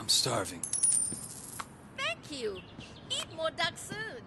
I'm starving. Thank you. Eat more duck soon.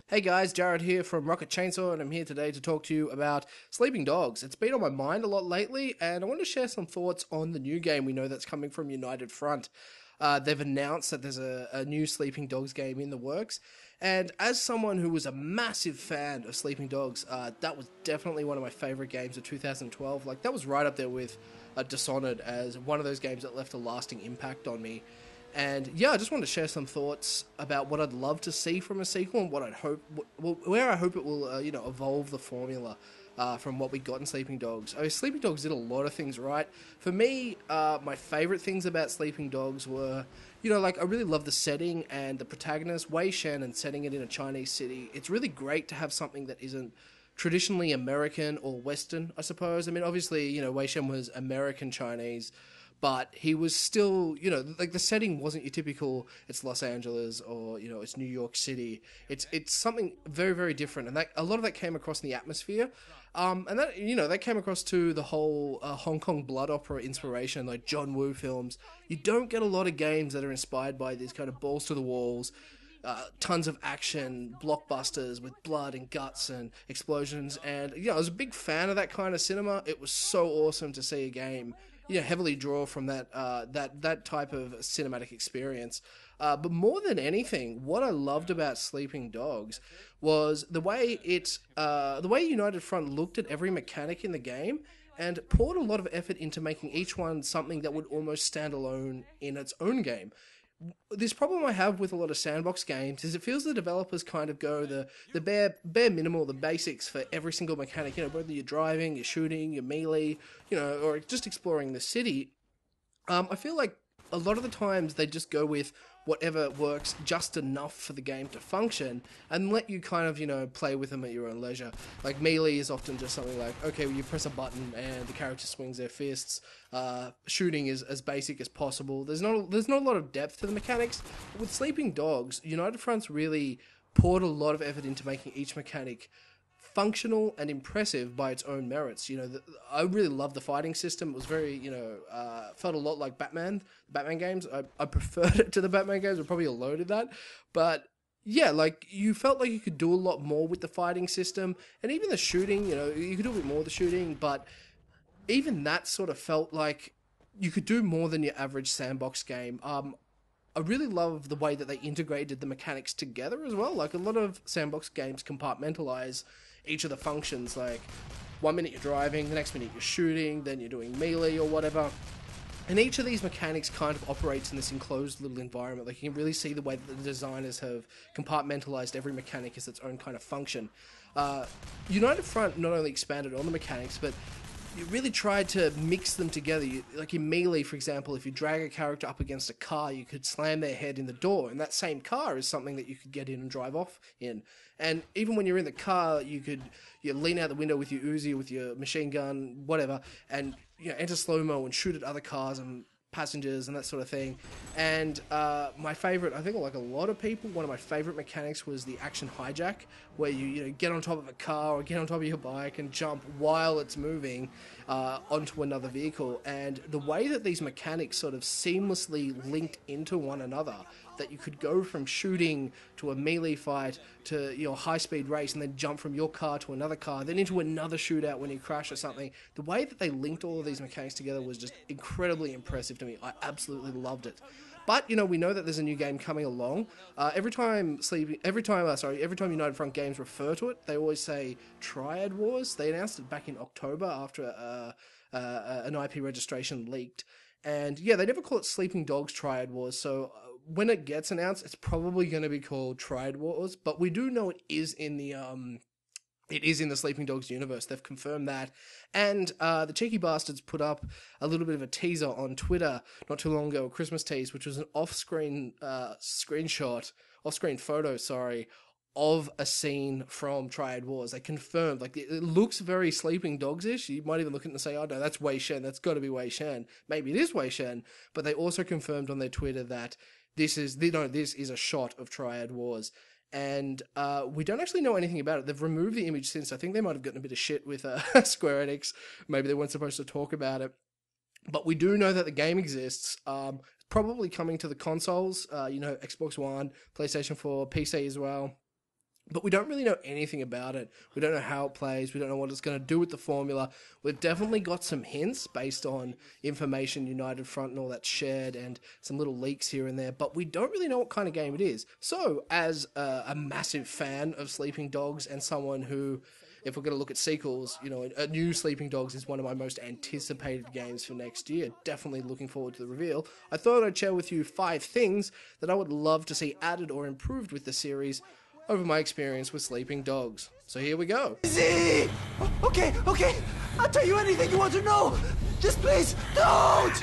Hey guys, Jared here from Rocket Chainsaw, and I'm here today to talk to you about Sleeping Dogs. It's been on my mind a lot lately, and I want to share some thoughts on the new game we know that's coming from United Front. They've announced that there's a new Sleeping Dogs game in the works, and as someone who was a massive fan of Sleeping Dogs, that was definitely one of my favourite games of 2012. Like, that was right up there with Dishonored as one of those games that left a lasting impact on me. And yeah, I just wanted to share some thoughts about what I'd love to see from a sequel and what I'd hope, where I hope it will, evolve the formula from what we got in Sleeping Dogs. I mean, Sleeping Dogs did a lot of things right. For me, my favorite things about Sleeping Dogs were, I really love the setting and the protagonist, Wei Shen, and setting it in a Chinese city. It's really great to have something that isn't traditionally American or Western, I suppose. I mean, obviously, Wei Shen was American Chinese, but he was still, the setting wasn't your typical, it's Los Angeles or, it's New York City. It's something very, very different. And that a lot of that came across in the atmosphere. And that, that came across to the whole Hong Kong blood opera inspiration, like John Woo films. You don't get a lot of games that are inspired by these kind of balls to the walls, tons of action, blockbusters with blood and guts and explosions. And, I was a big fan of that kind of cinema. It was so awesome to see a game heavily draw from that type of cinematic experience. But more than anything, what I loved about Sleeping Dogs was the way United Front looked at every mechanic in the game and poured a lot of effort into making each one something that would almost stand alone in its own game. This problem I have with a lot of sandbox games is it feels the developers kind of go the bare minimal, the basics for every single mechanic, whether you're driving, you're shooting, you're melee, or just exploring the city. I feel like a lot of the times they just go with whatever works just enough for the game to function and let you kind of, play with them at your own leisure. Like, melee is often just something like, okay, well, you press a button and the character swings their fists. Shooting is as basic as possible. There's not a lot of depth to the mechanics. With Sleeping Dogs, United Front's really poured a lot of effort into making each mechanic functional and impressive by its own merits. I really loved the fighting system. It was very, felt a lot like Batman games. I preferred it to the Batman games. I probably loaded that. But yeah, like, you felt like you could do a lot more with the fighting system. And even the shooting, you could do a bit more with the shooting. But even that sort of felt like you could do more than your average sandbox game. I really love the way that they integrated the mechanics together as well. Like, a lot of sandbox games compartmentalize each of the functions. Like, 1 minute you're driving, the next minute you're shooting, then you're doing melee or whatever. And each of these mechanics kind of operates in this enclosed little environment. Like, you can really see the way that the designers have compartmentalized every mechanic as its own kind of function. United Front not only expanded on the mechanics, but you really tried to mix them together. Like in Melee, for example, if you drag a character up against a car, you could slam their head in the door, and that same car is something that you could get in and drive off in. And even when you're in the car, you lean out the window with your Uzi, with your machine gun, whatever, and enter slow-mo and shoot at other cars and passengers and that sort of thing. And my favorite, I think like a lot of people, one of my favorite mechanics was the action hijack, where you get on top of a car or get on top of your bike and jump while it's moving onto another vehicle. And the way that these mechanics sort of seamlessly linked into one another, that you could go from shooting to a melee fight to a high-speed race and then jump from your car to another car, then into another shootout when you crash or something. The way that they linked all of these mechanics together was just incredibly impressive to me. I absolutely loved it. But, we know that there's a new game coming along. Every time United Front games refer to it, they always say Triad Wars. They announced it back in October after an IP registration leaked. And yeah, they never call it Sleeping Dogs Triad Wars, so when it gets announced, it's probably going to be called Triad Wars, but we do know it is in the Sleeping Dogs universe. They've confirmed that. And the cheeky bastards put up a little bit of a teaser on Twitter not too long ago, a Christmas tease, which was an off-screen photo, of a scene from Triad Wars. They confirmed, like, it looks very Sleeping Dogs-ish. You might even look at it and say, oh no, that's Wei Shen. That's got to be Wei Shen. Maybe it is Wei Shen. But they also confirmed on their Twitter that this is a shot of Triad Wars. And we don't actually know anything about it. They've removed the image since. I think they might have gotten a bit of shit with Square Enix. Maybe they weren't supposed to talk about it. But we do know that the game exists. It's probably coming to the consoles, Xbox One, PlayStation 4, PC as well. But we don't really know anything about it. We don't know how it plays. We don't know what it's going to do with the formula. We've definitely got some hints based on information United Front and all that's shared and some little leaks here and there, but we don't really know what kind of game it is. So, as a massive fan of Sleeping Dogs and someone who, if we're going to look at sequels, a new Sleeping Dogs is one of my most anticipated games for next year. Definitely looking forward to the reveal. I thought I'd share with you 5 things that I would love to see added or improved with the series over my experience with Sleeping Dogs. So here we go. Easy! Okay. I'll tell you anything you want to know. Just please don't!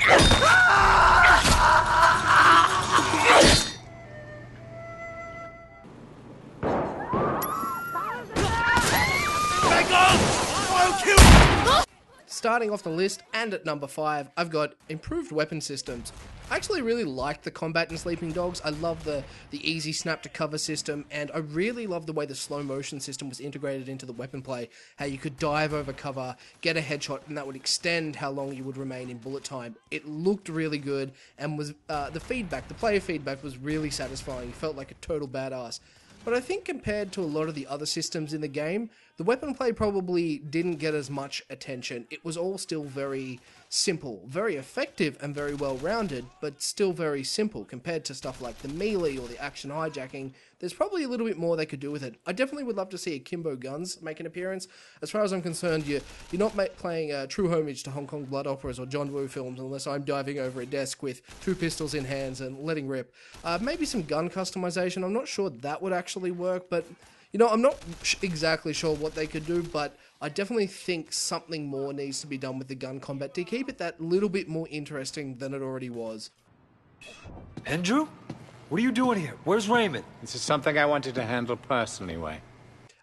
Back off! I'll kill you! Starting off the list, and at number 5, I've got improved weapon systems. I actually really like the combat in Sleeping Dogs. I love the easy snap to cover system, and I really love the way the slow motion system was integrated into the weapon play. How you could dive over cover, get a headshot, and that would extend how long you would remain in bullet time. It looked really good, and was the player feedback was really satisfying. You felt like a total badass. But I think compared to a lot of the other systems in the game, the weapon play probably didn't get as much attention. It was all still very simple, very effective and very well rounded, but still very simple compared to stuff like the melee or the action hijacking. There's probably a little bit more they could do with it. I definitely would love to see akimbo guns make an appearance. As far as I'm concerned, you're not playing true homage to Hong Kong blood operas or John Woo films unless I'm diving over a desk with 2 pistols in hands and letting rip. Maybe some gun customization. I'm not sure that would actually work, but I'm not exactly sure what they could do, but I definitely think something more needs to be done with the gun combat to keep it that little bit more interesting than it already was. Andrew? What are you doing here? Where's Raymond? This is something I wanted to handle personally, Wei.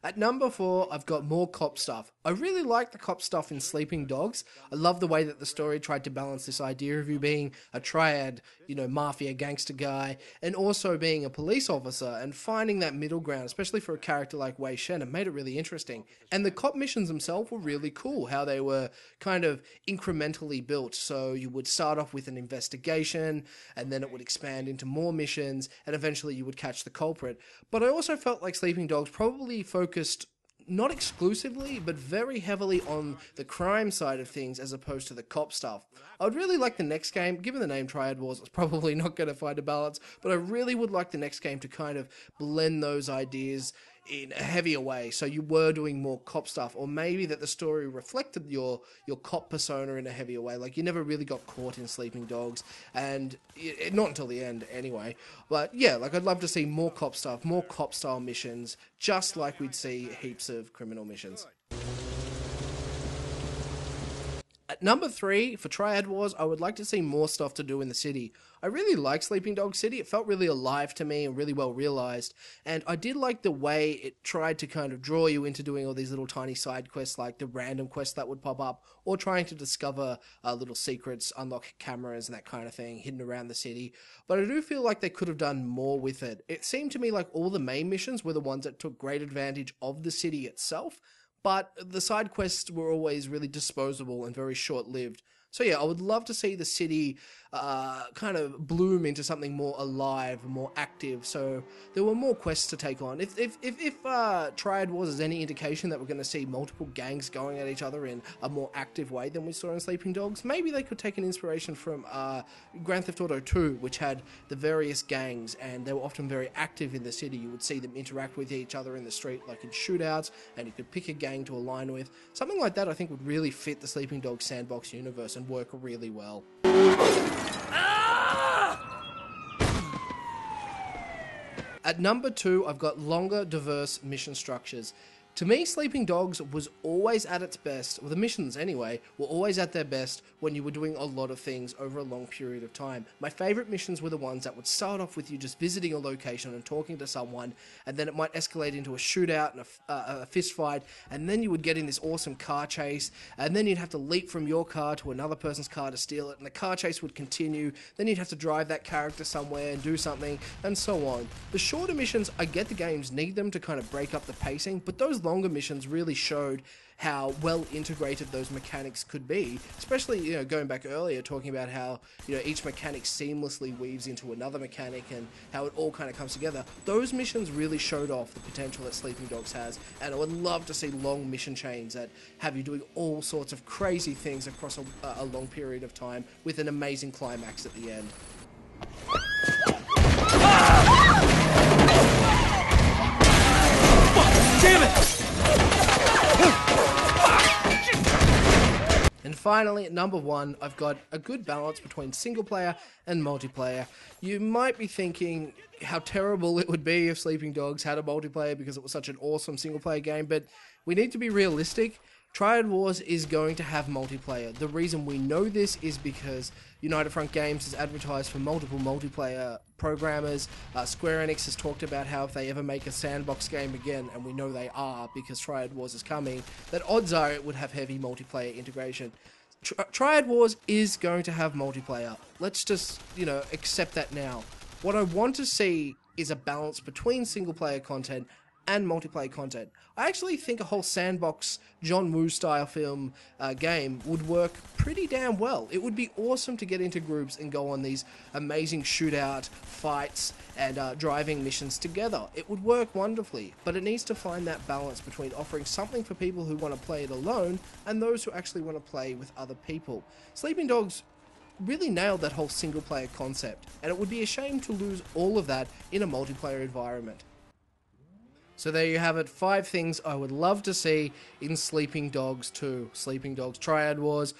At number 4, I've got more cop stuff. I really like the cop stuff in Sleeping Dogs. I love the way that the story tried to balance this idea of you being a triad, mafia gangster guy, and also being a police officer, and finding that middle ground, especially for a character like Wei Shen, it made it really interesting. And the cop missions themselves were really cool, how they were kind of incrementally built. So you would start off with an investigation, and then it would expand into more missions, and eventually you would catch the culprit. But I also felt like Sleeping Dogs probably focused not exclusively, but very heavily on the crime side of things as opposed to the cop stuff. I would really like the next game, given the name Triad Wars, it's probably not going to find a balance, but I really would like the next game to kind of blend those ideas in a heavier way, so you were doing more cop stuff, or maybe that the story reflected your cop persona in a heavier way. Like, you never really got caught in Sleeping Dogs, and not until the end anyway. But yeah, like, I'd love to see more cop stuff, more cop style missions, just like we'd see heaps of criminal missions. At number 3, for Triad Wars, I would like to see more stuff to do in the city. I really like Sleeping Dog City. It felt really alive to me and really well realized. And I did like the way it tried to kind of draw you into doing all these little tiny side quests, like the random quests that would pop up, or trying to discover little secrets, unlock cameras and that kind of thing hidden around the city. But I do feel like they could have done more with it. It seemed to me like all the main missions were the ones that took great advantage of the city itself, but the side quests were always really disposable and very short-lived. So yeah, I would love to see the city kind of bloom into something more alive, more active, so there were more quests to take on. If Triad Wars is any indication that we're going to see multiple gangs going at each other in a more active way than we saw in Sleeping Dogs, maybe they could take an inspiration from Grand Theft Auto 2, which had the various gangs, and they were often very active in the city. You would see them interact with each other in the street, like in shootouts, and you could pick a gang to align with. Something like that I think would really fit the Sleeping Dogs sandbox universe and work really well. At number 2, I've got longer, diverse mission structures. To me, Sleeping Dogs was always at its best, or the missions anyway, were always at their best when you were doing a lot of things over a long period of time. My favourite missions were the ones that would start off with you just visiting a location and talking to someone, and then it might escalate into a shootout and a fist fight, and then you would get in this awesome car chase, and then you'd have to leap from your car to another person's car to steal it, and the car chase would continue, then you'd have to drive that character somewhere and do something, and so on. The shorter missions, I get the games need them to kind of break up the pacing, but those longer missions really showed how well integrated those mechanics could be, especially, you know, going back earlier, talking about how, you know, each mechanic seamlessly weaves into another mechanic and how it all kind of comes together. Those missions really showed off the potential that Sleeping Dogs has, and I would love to see long mission chains that have you doing all sorts of crazy things across a long period of time with an amazing climax at the end. Damn it! And finally, at number 1, I've got a good balance between single player and multiplayer. You might be thinking how terrible it would be if Sleeping Dogs had a multiplayer because it was such an awesome single player game, but we need to be realistic. Triad Wars is going to have multiplayer. The reason we know this is because United Front Games has advertised for multiple multiplayer programmers. Square Enix has talked about how if they ever make a sandbox game again, and we know they are because Triad Wars is coming, that odds are it would have heavy multiplayer integration. Triad Wars is going to have multiplayer. Let's just, you know, accept that now. What I want to see is a balance between single player content and multiplayer content. I actually think a whole sandbox John Woo style film game would work pretty damn well. It would be awesome to get into groups and go on these amazing shootout fights and driving missions together. It would work wonderfully, but it needs to find that balance between offering something for people who want to play it alone and those who actually want to play with other people. Sleeping Dogs really nailed that whole single player concept, and it would be a shame to lose all of that in a multiplayer environment. So there you have it, 5 things I would love to see in Sleeping Dogs 2. Sleeping Dogs Triad Wars,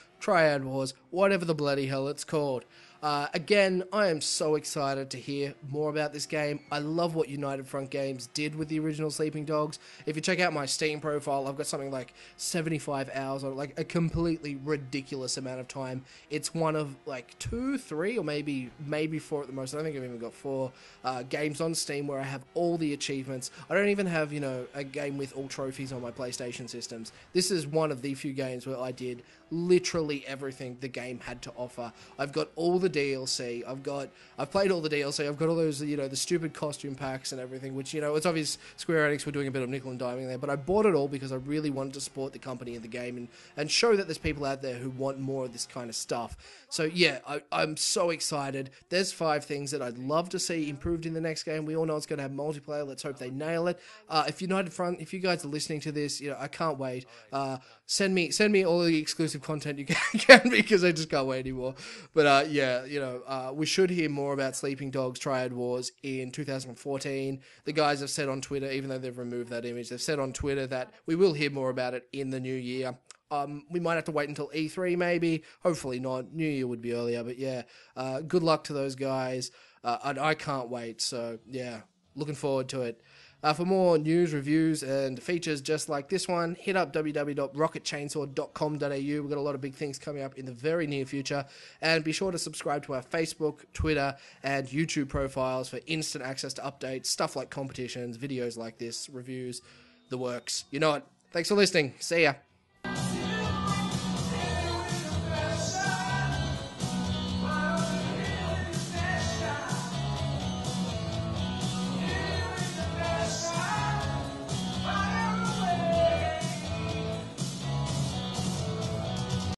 whatever the bloody hell it's called. Again, I am so excited to hear more about this game. I love what United Front Games did with the original Sleeping Dogs. If you check out my Steam profile, I've got something like 75 hours on it, like a completely ridiculous amount of time. It's one of like 2, 3, or maybe 4 at the most. I think I've even got 4 games on Steam where I have all the achievements. I don't even have, you know, a game with all trophies on my PlayStation systems. This is one of the few games where I did literally everything the game had to offer. I've got all the DLC. I've played all the DLC. I've got all those, you know, the stupid costume packs and everything, which, you know, it's obvious Square Enix were doing a bit of nickel and diming there, but I bought it all because I really wanted to support the company and the game and show that there's people out there who want more of this kind of stuff. So yeah, I'm so excited. There's 5 things that I'd love to see improved in the next game. We all know it's going to have multiplayer. Let's hope they nail it. If United Front, if you guys are listening to this, you know, I can't wait. Send me all the exclusive content you can because I just can't wait anymore. But yeah, you know, we should hear more about Sleeping Dogs Triad Wars in 2014. The guys have said on Twitter, even though they've removed that image, they've said on Twitter that we will hear more about it in the new year. We might have to wait until E3 maybe. Hopefully not. New Year would be earlier, but yeah. Good luck to those guys. And I can't wait. So yeah, looking forward to it. For more news, reviews, and features just like this one, hit up www.rocketchainsaw.com.au. We've got a lot of big things coming up in the very near future. And be sure to subscribe to our Facebook, Twitter, and YouTube profiles for instant access to updates, stuff like competitions, videos like this, reviews, the works. You know it. Thanks for listening. See ya.